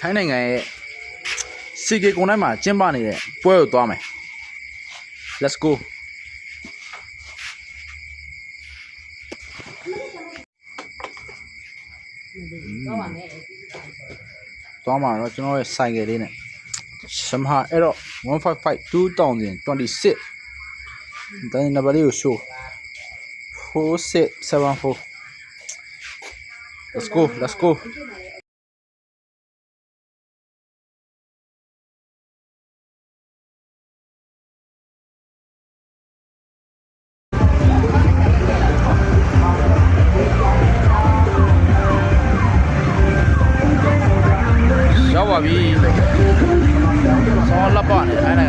ထိုင်းနိုင်ငံရဲ့စီကေကုန်းတိုင်းမှာကျင်းပနေတဲ့ပွဲကိုသွားမယ် Let's go သွားမှာတော့ကျွန်တော်ရဲ့ဆိုင်ကယ်လေးနဲ့ Yamaha Aerox 155 2026 တိုင်းနံပါတ်လေးကို show 4674 Let's goရောက်ပါပြီဆောင်းလက်ပါနေအဲ့ဒါ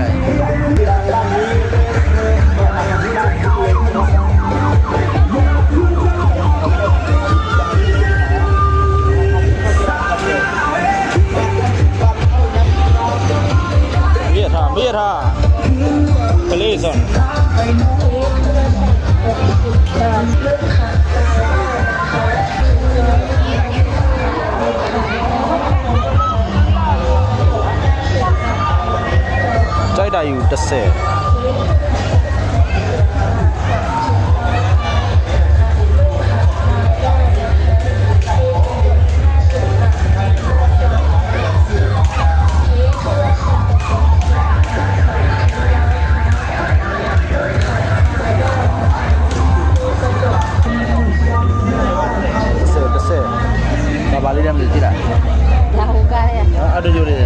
ကမေးထားကလေးစွန်ကြိုက်တာယူ30ဘာလေးလည်းမကြည့်လားလာဟုတ်ကားရအဲ့ဒါကြိုးလေး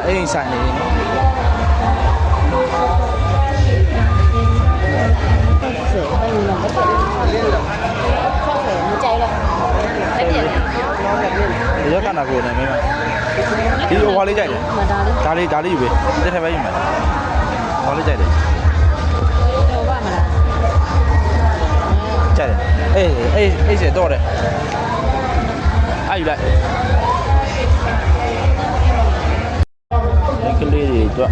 အိမ်ဆိုင်နေနော်ရကနာကိုနေမင်းဒီဟွာလေးကြိုက်တယ်ဒါလေးယူပဲတစ်ထပ်ပဲယူမယ်ဟွာလေးကြိုက်တယ်ကြိုက်တယ်အေးစေတော့တယ်အဲ့ယူလိုက်ကလေးတွေအတွက်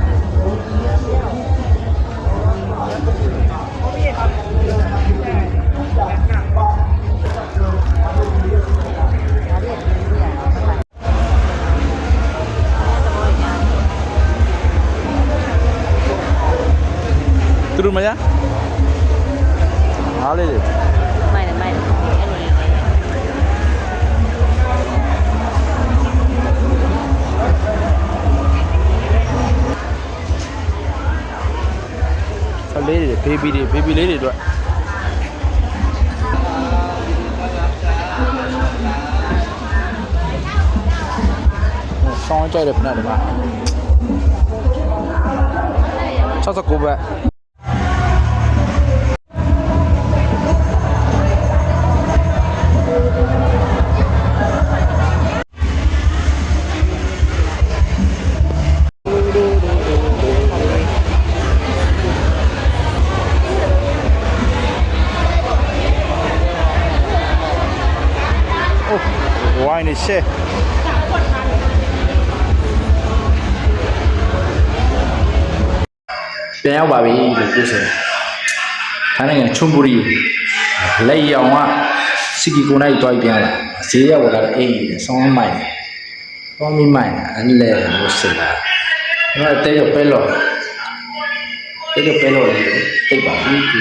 သူတို့မရအားလေးတွေမိုက်တယ်အဲ့လိုလေးတွေဘေဘီလေးတွေအတွက်ဆောင်းကြိုက်တယ်ခဏဒီမှာ69ဘက်ဝိုင်းနေရှေ့ပြန်ရောက်ပါပြီလို့ပြောဆိုထိုင်းနိုင်ငံချွန်ဘူရီလက်ရောင်ကစီကီကိုနိုင်တွိုင်းပြန်လာဈေးရောက်လာတဲ့အိမ်ကြီးဆောင်းမိုင်ဆောင်းမိမိုင်အန်လဲလို့စစ်လာတော့တဲရပဲလို့တိတ်ပါဘူးဒီ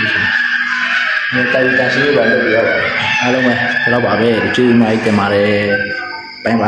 တိုင်တန်ရှိပါလို့ပြောပါအားလုံးပဲတော့ပါပဲကျေးဇူးများကြီးတင်ပါတယ်ဘိုင်